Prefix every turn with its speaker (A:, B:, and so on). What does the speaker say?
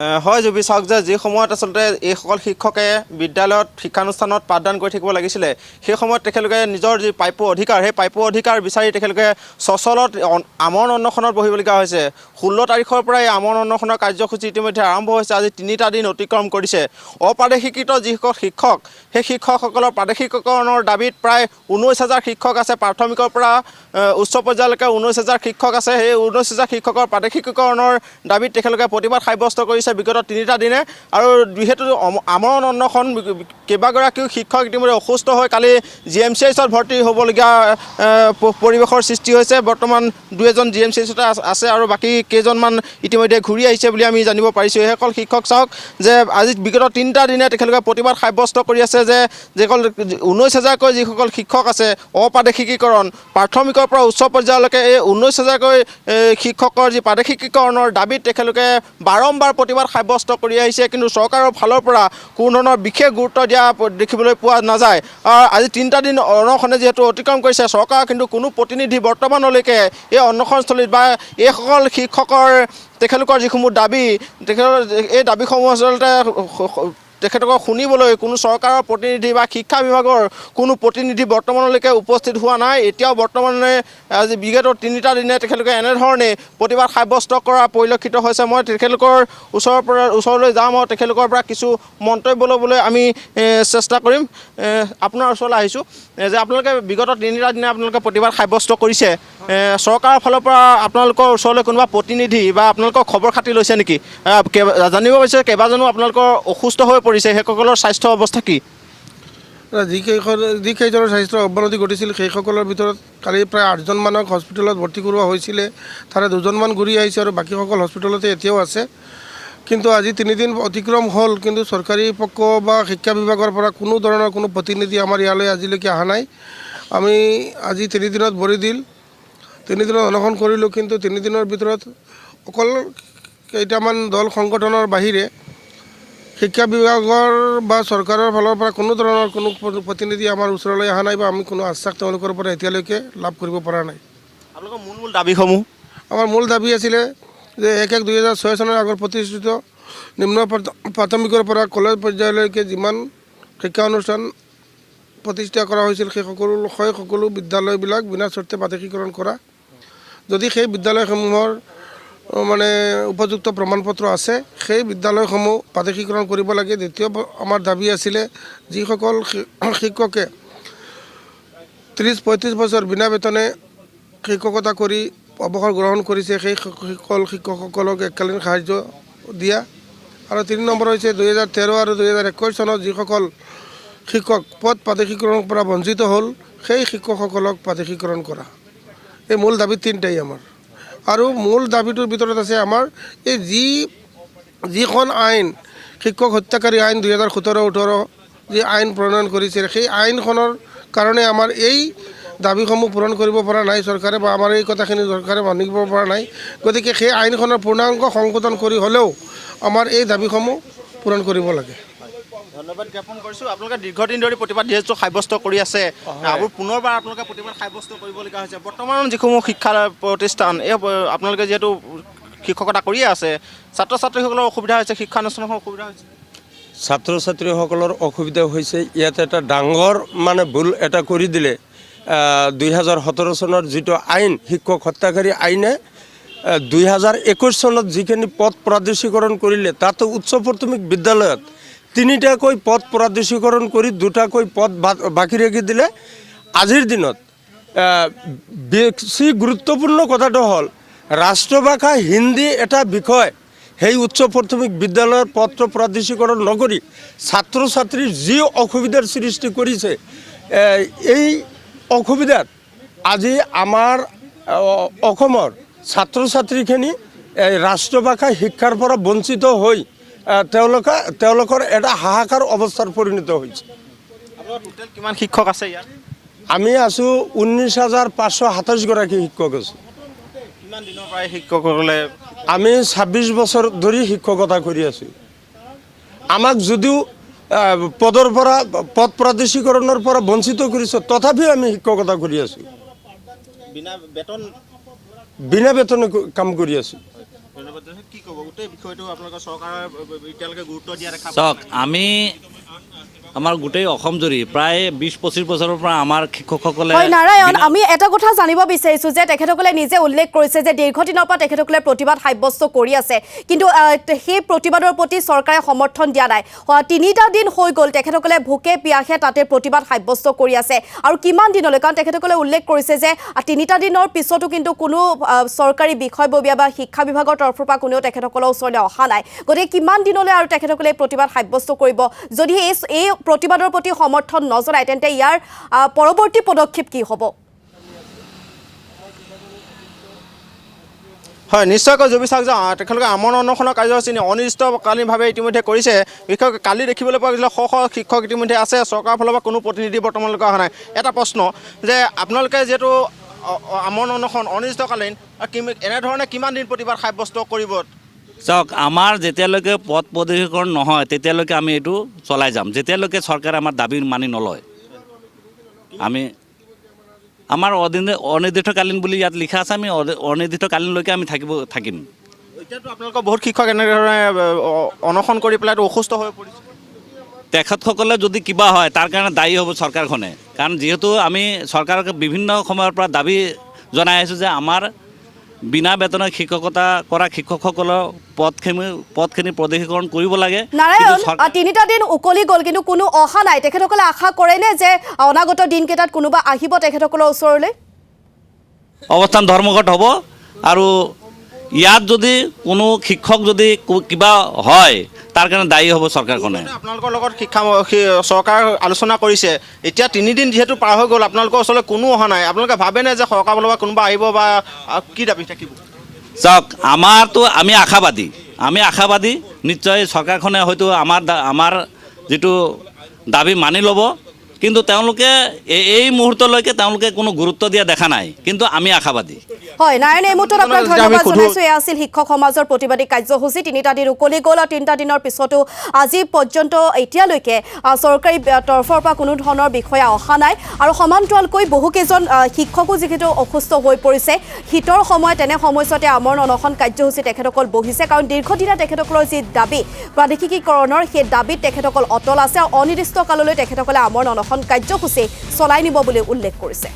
A: হয় জুবি চাওক যে যি সময়ত আচলতে এইসকল শিক্ষকে বিদ্যালয়ত শিক্ষানুষ্ঠানত পাঠদান কৰি থাকিব লাগিছিলে সেই সময়ত তেখেতলোকে নিজৰ যি প্ৰাপ্য অধিকাৰ সেই প্ৰাপ্য অধিকাৰ বিচাৰি তেখেতলোকে সচলত আমৰণ অন্বেষণত বহিবলগীয়া হৈছে। 16 তাৰিখৰ পৰা এই আমৰণ অন্বেষণৰ কাৰ্যসূচী ইতিমধ্যে আৰম্ভ হৈছে। আজি 3টা দিন অতিক্ৰম কৰিছে। অপ্ৰাদেশিকৃত যিসকল শিক্ষক সেই শিক্ষকসকলৰ প্ৰাদেশিকীকৰণৰ দাবীত প্ৰায় 19,000 শিক্ষক আছে। প্ৰাথমিকৰ পৰা উচ্চ পৰ্যায়লৈকে 19,000 শিক্ষক আছে। সেই 19,000 শিক্ষকৰ প্ৰাদেশিকীকৰণৰ দাবীত তেখেতলোকে প্ৰতিবাদ সাব্যস্ত কৰিছে বিগত 3টা দিনে। আৰু যিহেতু আমৰণ অন্বেষণ কেইবাগৰাকীও শিক্ষক ইতিমধ্যে অসুস্থ হৈ কালি GMCHত ভৰ্তি হ'বলগীয়া পৰিৱেশৰ সৃষ্টি হৈছে। বৰ্তমান 2-এজন GMCHতে আছে আৰু বাকী কেইজনমান ইতিমধ্যে ঘূৰি আহিছে বুলি আমি জানিব পাৰিছোঁ। সেইসকল শিক্ষক চাওক যে আজি বিগত 3টা দিনে তেখেতলোকে প্ৰতিবাদ সাব্যস্ত কৰি আছে যে যিসকল 19,000কৈ যিসকল শিক্ষক আছে অপ্ৰাদেশিকীকৰণ প্ৰাথমিকৰ পৰা উচ্চ পৰ্যায়লৈকে এই 19,000কৈ শিক্ষকৰ যি প্ৰাদেশিকীকৰণৰ দাবীত তেখেতলোকে বাৰম্বাৰ প্ৰতিবাদ সাব্যস্ত কৰি আহিছে। কিন্তু চৰকাৰৰ ফালৰ পৰা কোনো ধৰণৰ বিশেষ গুৰুত্ব দিয়া দেখিবলৈ পোৱা নাযায়। আজি 3টা দিন অনশনে যিহেতু অতিক্ৰম কৰিছে, চৰকাৰৰ কিন্তু কোনো প্ৰতিনিধি বৰ্তমানলৈকে এই অন্বেষণস্থলীত বা এইসকল শিক্ষকৰ তেখেতলোকৰ যিসমূহ দাবী এই দাবীসমূহ আচলতে তেখেতলোকক শুনিবলৈ কোনো চৰকাৰৰ প্ৰতিনিধি বা শিক্ষা বিভাগৰ কোনো প্ৰতিনিধি বৰ্তমানলৈকে উপস্থিত হোৱা নাই। এতিয়াও বৰ্তমানে আজি বিগত 3টা দিনে তেখেতলোকে এনেধৰণে প্ৰতিবাদ সাব্যস্ত কৰা পৰিলক্ষিত হৈছে। মই তেখেতলোকৰ ওচৰলৈ যাম আৰু তেখেতলোকৰ পৰা কিছু মন্তব্য ল'বলৈ আমি চেষ্টা কৰিম। আপোনাৰ ওচৰলৈ আহিছোঁ যে আপোনালোকে বিগত 3টা দিনে আপোনালোকে প্ৰতিবাদ সাব্যস্ত কৰিছে। চৰকাৰৰ ফালৰ পৰা আপোনালোকৰ ওচৰলৈ কোনোবা প্ৰতিনিধি বা আপোনালোকৰ খবৰ খাতি লৈছে নেকি? জানিব পাৰিছে কেইবাজনো আপোনালোকৰ অসুস্থ হৈ পৰিছে, সেইসকলৰ স্বাস্থ্য অৱস্থা কি?
B: যিকেইজনৰ স্বাস্থ্যৰ অৱনতি ঘটিছিল সেইসকলৰ ভিতৰত কালি প্ৰায় 8জনমানক হস্পিটেলত ভৰ্তি কৰোৱা হৈছিলে। তাৰে 2জনমান ঘূৰি আহিছে আৰু বাকীসকল হস্পিটেলতে এতিয়াও আছে। কিন্তু আজি 3 দিন অতিক্ৰম হ'ল, কিন্তু চৰকাৰী পক্ষ বা শিক্ষা বিভাগৰ পৰা কোনো ধৰণৰ কোনো প্ৰতিনিধি আমাৰ ইয়ালৈ আজিলৈকে অহা নাই। আমি আজি 3 দিনত ভৰি দিল 3 দিনত অনশন কৰিলোঁ। কিন্তু 3 দিনৰ ভিতৰত অকল কেইটামান দল সংগঠনৰ বাহিৰে শিক্ষা বিভাগৰ বা চৰকাৰৰ ফালৰ পৰা কোনো ধৰণৰ কোনো প্ৰতিনিধি আমাৰ ওচৰলৈ অহা নাই বা আমি কোনো আশ্বাস তেওঁলোকৰ পৰা এতিয়ালৈকে লাভ কৰিব পৰা নাই।
A: আপোনালোকৰ মূল দাবীসমূহ?
B: আমাৰ মূল দাবী আছিলে যে 1-1-2006 চনৰ আগৰ প্ৰতিষ্ঠিত নিম্ন প্ৰাথমিকৰ পৰা কলেজ পৰ্যায়লৈকে যিমান শিক্ষা অনুষ্ঠান প্ৰতিষ্ঠা কৰা হৈছিল সেই সকলো বিদ্যালয়বিলাক বিনা চৰ্তে প্ৰাদেশিকীকৰণ কৰা। যদি সেই বিদ্যালয়সমূহৰ উপযুক্ত প্ৰমাণপত্ৰ আছে সেই বিদ্যালয়সমূহ প্ৰাদেশিকীকৰণ কৰিব লাগে। দ্বিতীয় আমাৰ দাবী আছিলে যিসকল শিক্ষকে 30-35 বছৰ বিনা বেতনে শিক্ষকতা কৰি অৱসৰ গ্ৰহণ কৰিছে সেই শিক্ষকসকলক এককালীন সাহায্য দিয়া। আৰু 3 নম্বৰ হৈছে 2013 আৰু 2021 চনত যিসকল শিক্ষক পদ প্ৰাদেশিকীকৰণৰ পৰা বঞ্চিত হ'ল সেই শিক্ষকসকলক প্ৰাদেশিকীকৰণ কৰা। এই মূল দাবী 3টাই আমাৰ। আৰু মূল দাবীটোৰ ভিতৰত আছে আমাৰ এই যিখন আইন শিক্ষক হত্যাকাৰী আইন 2017-18 যি আইন প্ৰণয়ন কৰিছে সেই আইনখনৰ কাৰণে আমাৰ এই দাবীসমূহ পূৰণ কৰিব পৰা নাই চৰকাৰে বা আমাৰ এই কথাখিনি চৰকাৰে মানিব পৰা নাই। গতিকে সেই আইনখনৰ পূৰ্ণাংগ সংশোধন কৰি হ'লেও আমাৰ এই দাবীসমূহ পূৰণ কৰিব লাগে।
A: ধন্যবাদ জ্ঞাপন কৰিছোঁ। আপোনালোকে দীৰ্ঘদিন ধৰি প্ৰতিবাদ যিহেতু সাব্যস্ত কৰি আছে আৰু পুনৰবাৰ আপোনালোকে প্ৰতিবাদ সাব্যস্ত কৰিবলগীয়া হৈছে। বৰ্তমান যিসমূহ শিক্ষা প্ৰতিষ্ঠান আপোনালোকে যিহেতু শিক্ষকতা কৰিয়ে আছে, ছাত্ৰ ছাত্ৰীসকলৰ অসুবিধা হৈছে, শিক্ষানুষ্ঠানৰ অসুবিধা হৈছে।
C: ছাত্ৰ ছাত্ৰীসকলৰ অসুবিধা হৈছে। ইয়াত এটা ডাঙৰ ভুল এটা কৰি দিলে। 2017 চনৰ যিটো আইন শিক্ষক হত্যাকাৰী আইনে 2021 চনত যিখিনি পদ প্ৰাদেশিকৰণ কৰিলে তাতো উচ্চ প্ৰাথমিক বিদ্যালয়ত 3টাকৈ পদ প্ৰাদেশিকৰণ কৰি 2টাকৈ পদ বাকী ৰাখি দিলে। আজিৰ দিনত বেছি গুৰুত্বপূৰ্ণ কথাটো হ'ল ৰাষ্ট্ৰভাষা হিন্দী এটা বিষয় সেই উচ্চ প্ৰাথমিক বিদ্যালয়ৰ পদ প্ৰাদেশিকৰণ নকৰি ছাত্ৰ ছাত্ৰীৰ যি অসুবিধাৰ সৃষ্টি কৰিছে, এই অসুবিধাত আজি আমাৰ অসমৰ ছাত্ৰ ছাত্ৰীখিনি ৰাষ্ট্ৰভাষা শিক্ষাৰ পৰা বঞ্চিত হৈ তেওঁলোকৰ এটা হাহাকাৰ অৱস্থাৰ পৰিণত হৈছে।
A: টোটেল কিমান শিক্ষক আছে ইয়াত?
C: আমি আছোঁ 19,527 গৰাকী শিক্ষক আছোঁ।
A: কিমান দিনৰ পৰা শিক্ষকসকলে?
C: আমি 26 বছৰ ধৰি শিক্ষকতা কৰি আছোঁ। আমাক যদিও পদ প্ৰাদেশিকৰণৰ পৰা বঞ্চিত কৰিছে তথাপিও আমি শিক্ষকতা কৰি আছোঁ। বিনা বেতনে কাম কৰি আছোঁ।
A: ধন্যবাদ কি ক'ব গোটেই বিষয়টো আপোনালোকৰ চৰকাৰে এতিয়ালৈকে গুৰুত্ব দিয়া দেখা
D: চাওক আমি আমাৰ গোটেই অসম জুৰি প্ৰায় ২০-২৫ বছৰৰ পৰা আমাৰ শিক্ষকসকলে
E: হয় নাৰায়ণ, আমি এটা কথা জানিব বিচাৰিছোঁ যে তেখেতসকলে নিজে উল্লেখ কৰিছে যে দীৰ্ঘদিনৰ পৰা তেখেতসকলে প্ৰতিবাদ সাব্যস্ত কৰি আছে, কিন্তু সেই প্ৰতিবাদৰ প্ৰতি চৰকাৰে সমৰ্থন দিয়া নাই। ৩টা দিন হৈ গ'ল তেখেতসকলে ভোকে পিয়াসে তাতে প্ৰতিবাদ সাব্যস্ত কৰি আছে, আৰু কিমান দিনলৈ, কাৰণ তেখেতসকলে উল্লেখ কৰিছে যে ৩টা দিনৰ পিছতো কিন্তু কোনো চৰকাৰী বিষয়ববীয়া বা শিক্ষা বিভাগৰ তৰফৰ পৰা কোনেও তেখেতসকলৰ ওচৰলৈ অহা নাই। গতিকে কিমান দিনলৈ আৰু তেখেতসকলে প্ৰতিবাদ সাব্যস্ত কৰিব? যদি এই প্ৰতিবাদৰ প্ৰতি সমৰ্থন নজনায় তেন্তে ইয়াৰ পৰৱৰ্তী পদক্ষেপ কি হ'ব?
A: হয়, নিশ্চয়কৈ জবি চাওক যে তেখেতলোকে আমৰণ অনশনৰ কাৰ্যসূচী অনিৰ্দিষ্টকালীনভাৱে ইতিমধ্যে কৰিছে। বিশেষকৈ কালি দেখিবলৈ পোৱা গৈছিলে শ শ শিক্ষক ইতিমধ্যে আছে, চৰকাৰৰ ফালৰ পৰা কোনো প্ৰতিনিধি বৰ্তমানলৈকে অহা নাই। এটা প্ৰশ্ন যে আপোনালোকে যিহেতু আমৰণ অনশন অনিৰ্দিষ্টকালীন, এনেধৰণে কিমান দিন প্ৰতিবাদ সাব্যস্ত কৰিব?
D: চাওক, আমাৰ যেতিয়ালৈকে পথ প্ৰদৰ্শীকৰণ নহয় তেতিয়ালৈকে আমি এইটো চলাই যাম, যেতিয়ালৈকে চৰকাৰে আমাৰ দাবী মানি নলয়। আমাৰ অনিৰ্দিষ্টকালীন বুলি ইয়াত লিখা আছে, আমি অনিৰ্দিষ্টকালীনলৈকে আমি থাকিম।
A: এতিয়াতো আপোনালোকৰ বহুত শিক্ষক এনেধৰণে অনশন কৰি পেলাইতো অসুস্থ হৈ পৰিছে।
D: তেখেতসকলে যদি কিবা হয় তাৰ কাৰণে দায়ী হ'ব চৰকাৰখনে, কাৰণ যিহেতু আমি চৰকাৰক বিভিন্ন সময়ৰ পৰা দাবী জনাই আছোঁ যে আমাৰ বিনা বেতনত শিক্ষকতা কৰা শিক্ষকসকলৰ পদখিনি প্ৰদৰ্শীকৰণ কৰিব লাগে।
E: নাৰায়ণ, ৩টা দিন উকলি গ'ল কিন্তু কোনো অহা নাই। তেখেতসকলে আশা কৰেনে যে অনাগত দিনকেইটাত কোনোবা আহিব তেখেতসকলৰ ওচৰলৈ?
D: অৱস্থান ধৰ্মঘট হ'ব, আৰু ইয়াত যদি কোনো শিক্ষক যদি কিবা হয় তাৰ কাৰণে দায়ী হ'ব চৰকাৰখনে।
A: আপোনালোকৰ লগত চৰকাৰ আলোচনা কৰিছে, এতিয়া 3 দিন যিহেতু পাৰ হৈ গ'ল, আপোনালোকৰ ওচৰলৈ কোনো অহা নাই। আপোনালোকে ভাবেনে যে চৰকাৰৰ ফালৰ পৰা কোনোবা আহিব বা কি দাবী থাকিব?
D: চাওক, আমি আশাবাদী নিশ্চয় চৰকাৰখনে হয়তো আমাৰ যিটো দাবী মানি ল'ব, কিন্তু তেওঁলোকে এই মুহূৰ্তলৈকে তেওঁলোকে কোনো গুৰুত্ব দিয়া দেখা নাই, কিন্তু আমি আশাবাদী।
E: হয় নাৰায়ণ, এই মুহূৰ্তত আপোনাক ধন্যবাদ জনাইছোঁ। এয়া আছিল শিক্ষক সমাজৰ প্ৰতিবাদী কাৰ্যসূচী। 3টা দিন উকলি গ'ল, আৰু 3টা দিনৰ পিছতো আজি পৰ্যন্ত এতিয়ালৈকে চৰকাৰী তৰফৰ পৰা কোনো ধৰণৰ বিষয়া অহা নাই, আৰু সমান্তৰালকৈ বহুকেইজন শিক্ষকো যিহেতু অসুস্থ হৈ পৰিছে। শীতৰ সময়ত তেনে সময়ছোৱাতে আমৰণ অনশন কাৰ্যসূচী তেখেতসকল বহিছে, কাৰণ দীৰ্ঘদিনীয়া তেখেতসকলৰ যি দাবী প্ৰাদেশিকীকৰণৰ, সেই দাবীত তেখেতসকল অটল আছে, আৰু অনিৰ্দিষ্ট কাললৈ তেখেতসকলে আমৰণ অনশন কাৰ্যসূচী চলাই নিব বুলি উল্লেখ কৰিছে।